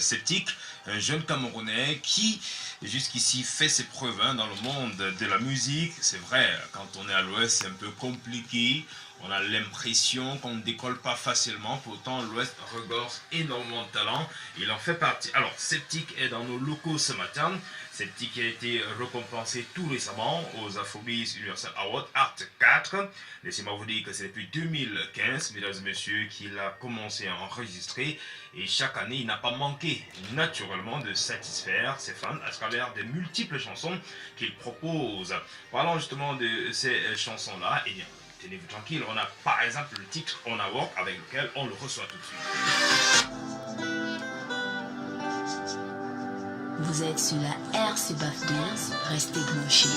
Sceptique, un jeune Camerounais qui jusqu'ici fait ses preuves dans le monde de la musique. C'est vrai, quand on est à l'Ouest, c'est un peu compliqué. On a l'impression qu'on ne décolle pas facilement. Pourtant, l'Ouest regorge énormément de talent. Il en fait partie. Alors, Sceptique est dans nos locaux ce matin. Sceptique a été récompensé tout récemment aux Afrobeats Universal Awards Art 4. Laissez-moi vous dire que c'est depuis 2015, mesdames et messieurs, qu'il a commencé à enregistrer. Et chaque année, il n'a pas manqué naturellement de satisfaire ses fans à travers de multiples chansons qu'il propose. Parlons justement de ces chansons-là. Eh bien, tenez-vous tranquille, on a par exemple le titre On a Walk avec lequel on le reçoit tout de suite. Vous êtes sur la Air Subaf Dance, restez branchés.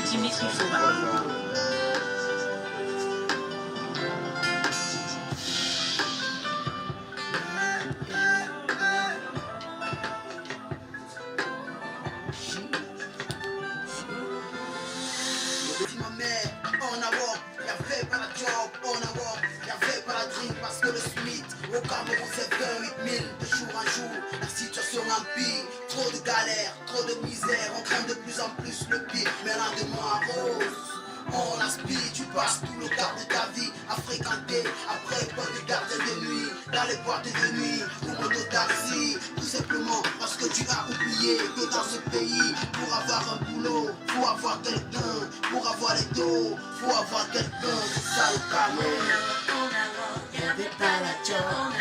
Dimitri Fova. Parce que le SMIC au Cameroun c'est 28 000 de jour en jour. La situation empire, trop de galères, trop de misère. On craint de plus en plus le pire, mais lendemain rose. On aspire, tu passes tout le quart de ta vie à fréquenter. Après boîte de garde de nuit, dans les boîtes de nuit, ou moto-taxi. Tout simplement parce que tu as oublié que dans ce pays, pour avoir un boulot, faut avoir quelqu'un. Pour avoir les dos, faut avoir quelqu'un. C'est ça le Cameroun. Y'avait pas la job,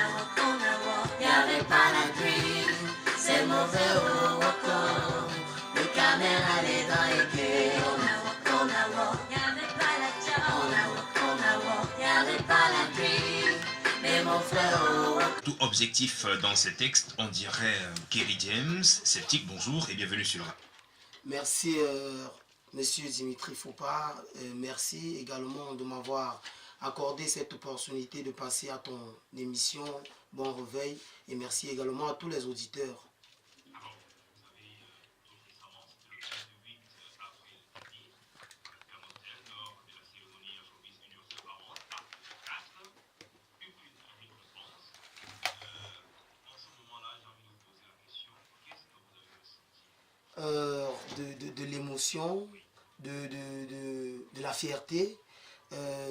y'avait pas la dream, c'est mauvais au wako, le caméra les dans les quais. Y'avait pas la job, y'avait pas la dream, mais mon frère au wako. Tout objectif dans ces textes, on dirait Kerry James. Sceptique, bonjour et bienvenue sur le rap. Merci Monsieur Dimitri Fova, merci également de m'avoir accordé cette opportunité de passer à ton émission. Bon réveil et merci également à tous les auditeurs. De l'émotion, de la fierté,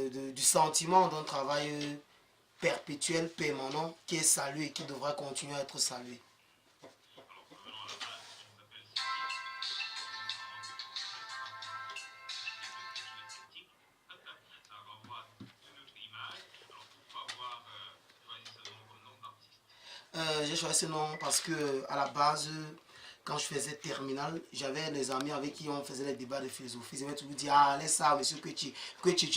du sentiment d'un travail perpétuel, permanent, qui est salué et qui devra continuer à être salué. J'ai choisi ce nom parce que à la base, quand je faisais terminale, j'avais des amis avec qui on faisait les débats de philosophie. Ils m'ont toujours dit, ah, laisse ça, monsieur, que tu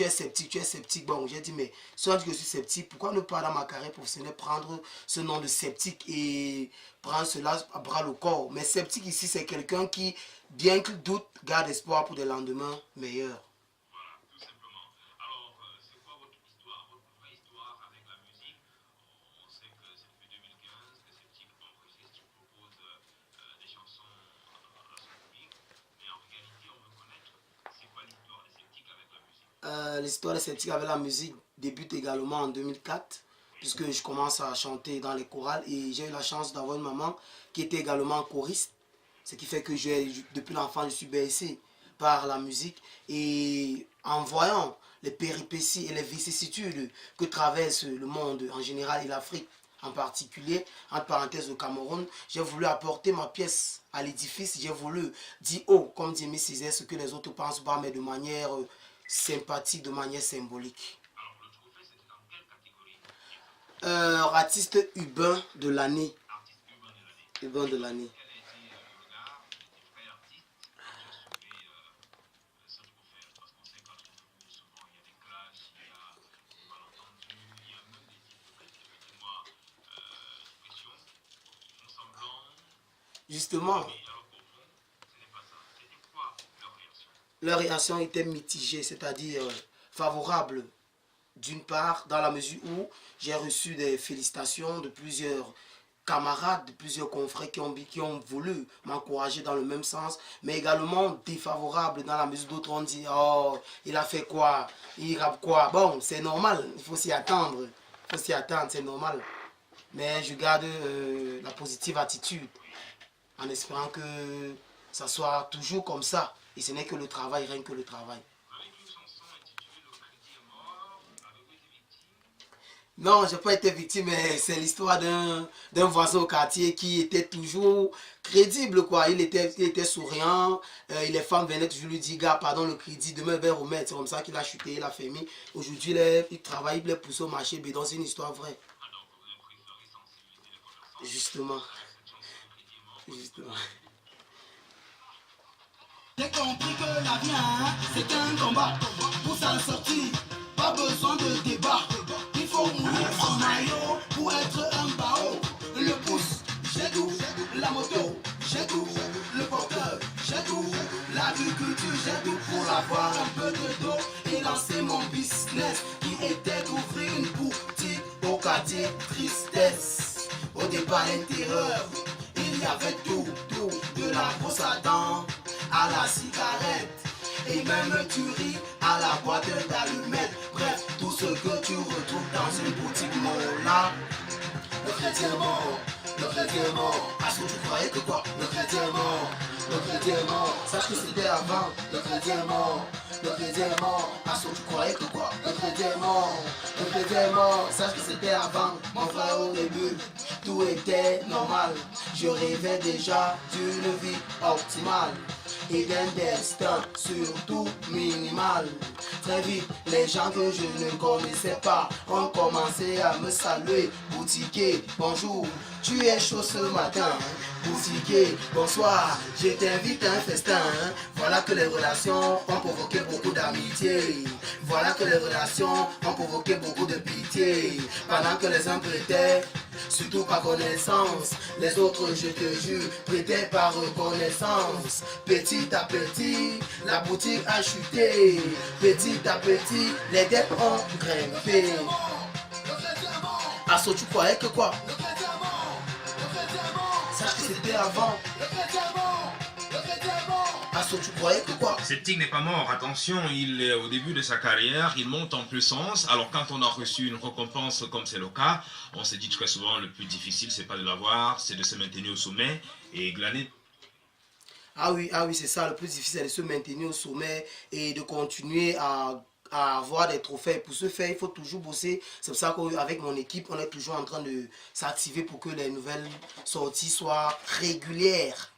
es sceptique, tu es sceptique. Bon, j'ai dit, mais si on dit que je suis sceptique, pourquoi ne pas dans ma carrière professionnelle prendre ce nom de sceptique et prendre cela à bras le corps? Mais sceptique ici, c'est quelqu'un qui, bien qu'il doute, garde espoir pour des lendemains meilleurs. L'histoire de Sceptique avec la musique débute également en 2004 puisque je commence à chanter dans les chorales et j'ai eu la chance d'avoir une maman qui était également choriste, ce qui fait que depuis l'enfant je suis bercé par la musique et en voyant les péripéties et les vicissitudes que traverse le monde en général et l'Afrique en particulier, entre parenthèses au Cameroun, j'ai voulu apporter ma pièce à l'édifice, j'ai voulu dire haut, comme dit Miss Césaire, ce que les autres pensent pas, mais de manière sympathique, de manière symbolique. Alors, le trophée, c'était dans quelle catégorie? Artiste urbain de l'année. Artiste urbain de l'année. Urbain de l'année. Quel a été le regard de tes frères artistes quand tu as soulevé ce trophée? Parce qu'on sait qu'entre vous, souvent, il y a des clashs, il y a des malentendus, il y a même des titres de permettez-moi l'expression, qui font semblant. Justement. Alors, au fond, ce n'est pas ça. C'était quoi leur réaction? Leur réaction était mitigée, c'est-à-dire favorable d'une part, dans la mesure où j'ai reçu des félicitations de plusieurs camarades, plusieurs confrères qui ont voulu m'encourager dans le même sens, mais également défavorables dans la mesure d'autres ont dit, oh, il a fait quoi, il rappe quoi. Bon, c'est normal, il faut s'y attendre. Il faut s'y attendre, c'est normal. Mais je garde la positive attitude en espérant que ça soit toujours comme ça. Et ce n'est que le travail, rien que le travail. Non, je n'ai pas été victime, mais c'est l'histoire d'un voisin au quartier qui était toujours crédible, quoi. Il était souriant, les femmes venaient toujours lui dire, gars, pardon, le crédit, demain, il va remettre. C'est comme ça qu'il a chuté, il a fermé. Aujourd'hui, il travaille, il est poussé au marché, bidon, c'est une histoire vraie. Justement. Justement. J'ai compris que la vie, hein, c'est un combat. Pour s'en sortir, pas besoin de débat. Il faut mourir son maillot pour être un bao. Le pouce, j'ai tout. La moto, j'ai tout. Le porteur, j'ai tout. L'agriculture, j'ai tout pour avoir un peu de dos et lancer mon business qui était d'ouvrir une boutique au quartier tristesse. Au départ, l'intérieur, il y avait tout, de la brosse à dents à la cigarette et même tu ris à la boîte d'allumettes. Bref, tout ce que tu retrouves dans une boutique Mola. Le chrétien est mort, le chrétien est mort. Ah, ce que tu croyais que quoi? Le chrétien est mort, le chrétien est mort. Sache que c'était avant, le chrétien est mort, le chrétien est mort. Ah, ce que tu croyais que quoi? Le chrétien est mort, le chrétien est mort. Sache que c'était avant, mon frère, au début. Tout était normal, je rêvais déjà d'une vie optimale et d'un destin surtout minimal. Très vite, les gens que je ne connaissais pas ont commencé à me saluer. Boutiquier, bonjour, tu es chaud ce matin. Boutiquier, bonsoir, je t'invite à un festin. Voilà que les relations ont provoqué beaucoup d'amitié. Voilà que les relations ont provoqué beaucoup de pitié. Pendant que les uns prêtaient, surtout par connaissance, les autres, je te jure, prêtaient par reconnaissance. Petit à petit, la boutique a chuté. Petit à petit, les dettes ont grimpé. Ah, ça, tu croyais que quoi? Sache que c'était avant. Ah, ça, tu croyais que quoi? Septic n'est pas mort, attention, il est au début de sa carrière, il monte en puissance. Alors quand on a reçu une récompense comme c'est le cas, on s'est dit très souvent le plus difficile c'est pas de l'avoir, c'est de se maintenir au sommet et glaner. Ah oui, c'est ça, le plus difficile, c'est de se maintenir au sommet et de continuer à avoir des trophées. Pour ce faire, il faut toujours bosser. C'est pour ça qu'avec mon équipe, on est toujours en train de s'activer pour que les nouvelles sorties soient régulières.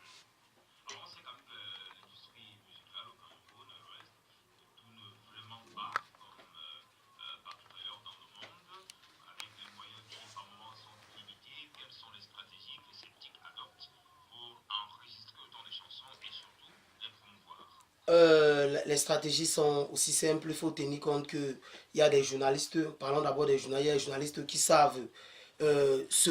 Les stratégies sont aussi simples. Il faut tenir compte qu'il y a des journalistes, parlons d'abord des journalistes, il y a des journalistes qui savent ce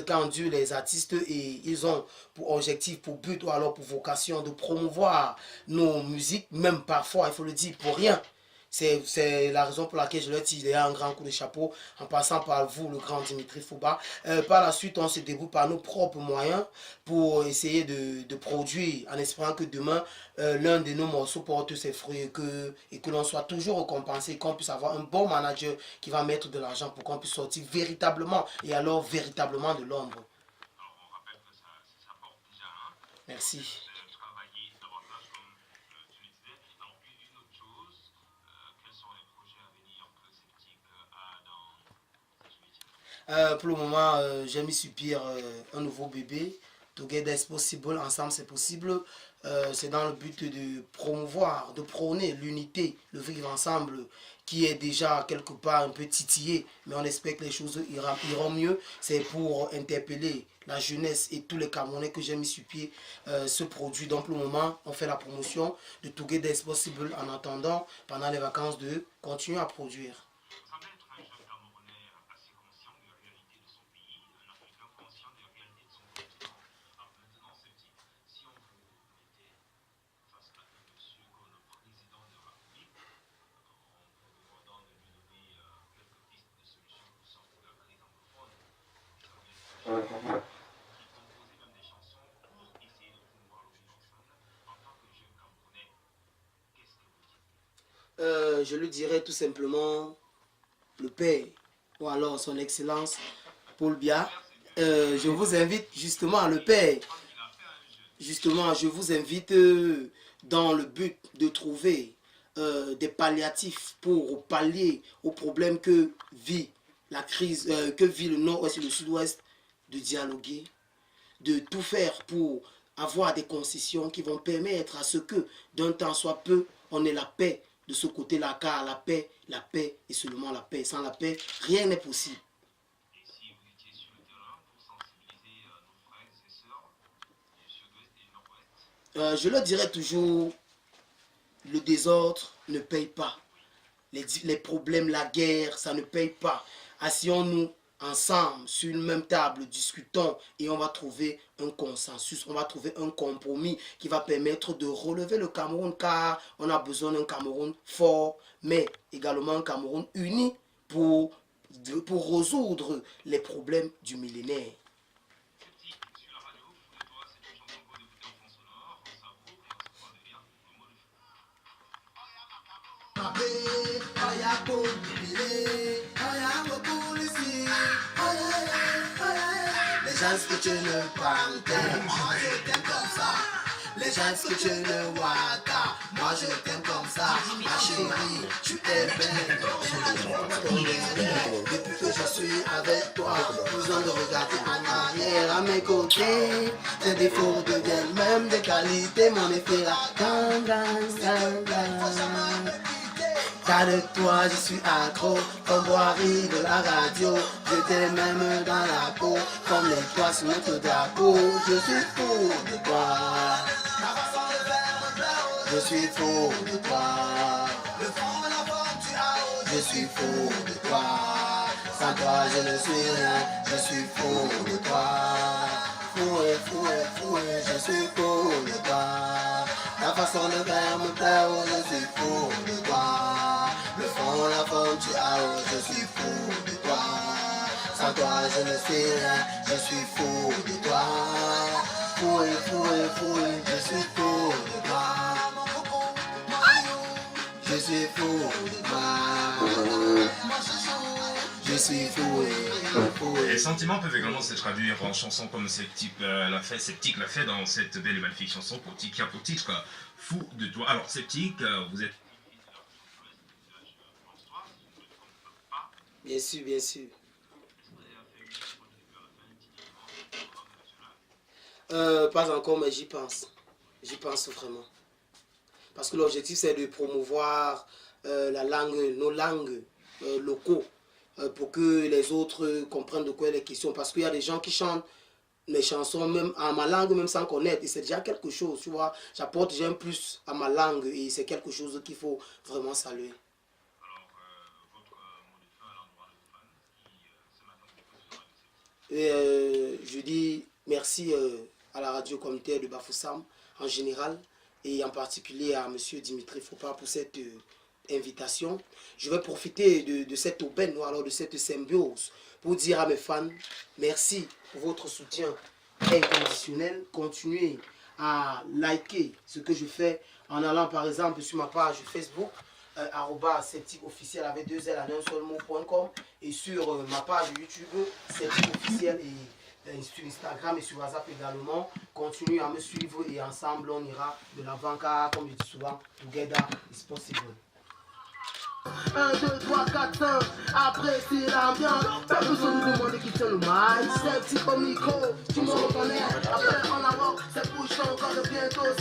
qu'endurent les artistes et ils ont pour objectif, pour but ou alors pour vocation de promouvoir nos musiques, même parfois, il faut le dire, pour rien. C'est la raison pour laquelle je leur tire un grand coup de chapeau en passant par vous, le grand Dimitri Fouba. Par la suite, on se débrouille par nos propres moyens pour essayer de produire en espérant que demain, l'un de nos morceaux porte ses fruits et que l'on soit toujours récompensé, qu'on puisse avoir un bon manager qui va mettre de l'argent pour qu'on puisse sortir véritablement et alors véritablement de l'ombre. Merci. Pour le moment, j'ai mis sur pied un nouveau bébé. Together is possible, ensemble c'est possible. C'est dans le but de promouvoir, de prôner l'unité, le vivre ensemble qui est déjà quelque part un peu titillé, mais on espère que les choses iront mieux. C'est pour interpeller la jeunesse et tous les Camerounais que j'ai mis sur pied ce produit. Donc pour le moment, on fait la promotion de Together is possible en attendant, pendant les vacances, de continuer à produire. Je lui dirais tout simplement le Père, ou alors son Excellence Paul Biya. Je vous invite justement, le Père, justement, je vous invite dans le but de trouver des palliatifs pour pallier aux problèmes que vit la crise, que vit le Nord-Ouest et le Sud-Ouest, de dialoguer, de tout faire pour avoir des concessions qui vont permettre à ce que, d'un temps soit peu, on ait la paix de ce côté-là, car la paix et seulement la paix. Sans la paix, rien n'est possible. Je leur dirais toujours, le désordre ne paye pas. Les problèmes, la guerre, ça ne paye pas. Asseyons-nous ensemble sur une même table, discutons et on va trouver un consensus, on va trouver un compromis qui va permettre de relever le Cameroun, car on a besoin d'un Cameroun fort, mais également un Cameroun uni pour résoudre les problèmes du millénaire. Les gens que tu ne parles, moi je t'aime comme ça. Les gens que tu ne vois pas, moi je t'aime comme ça. Ma chérie, tu es belle. Depuis que je suis avec toi, besoin de regarder en arrière à mes côtés. Tes défauts deviennent même des qualités, mon effet là. Car de toi je suis accro, comme Boirie de la radio. Je t'aime même dans la peau, comme les toits sur notre drapeau. Je suis fou de toi. Je suis fou de toi. Je suis fou de toi. Sans toi je ne suis rien. Je suis fou de toi. Fou, je suis fou de toi. La façon de faire me plaît, oh, je suis fou de toi. Le fond, la forme, tu as, oh, je suis fou de toi. Sans toi, je ne suis rien, je suis fou de toi. Fou, je suis fou de toi. Je suis fou de toi. Je suis fou. Les sentiments peuvent également se traduire en chansons comme Sceptique l'a fait dans cette belle et magnifique chanson qui a pour titre Fou de toi. Alors Sceptique, vous êtes... Bien sûr, bien sûr. Pas encore, mais j'y pense. J'y pense vraiment. Parce que l'objectif, c'est de promouvoir la langue, nos langues locaux, pour que les autres comprennent de quoi il est question. Parce qu'il y a des gens qui chantent mes chansons même en ma langue, même sans connaître. Et c'est déjà quelque chose, tu vois. J'apporte déjà un plus à ma langue et c'est quelque chose qu'il faut vraiment saluer. Et je dis merci à la radio communautaire de Bafoussam en général et en particulier à M. Dimitri Foppa pour cette invitation. Je vais profiter de cette aubaine ou alors de cette symbiose pour dire à mes fans merci pour votre soutien inconditionnel. Continuez à liker ce que je fais en allant par exemple sur ma page Facebook @sceptique_officiel avec 2 L en un seul mot.com et sur ma page YouTube Sceptique officiel et sur Instagram et sur WhatsApp également. Continuez à me suivre et ensemble on ira de l'avant car comme je dis souvent, together is possible. 1, 2, 3, 4, 5, après c'est l'ambiance. Pas besoin de demander qui tient le mic. Sceptique au micro, tu me reconnais. Après en avant, c'est bouche encore de bientôt.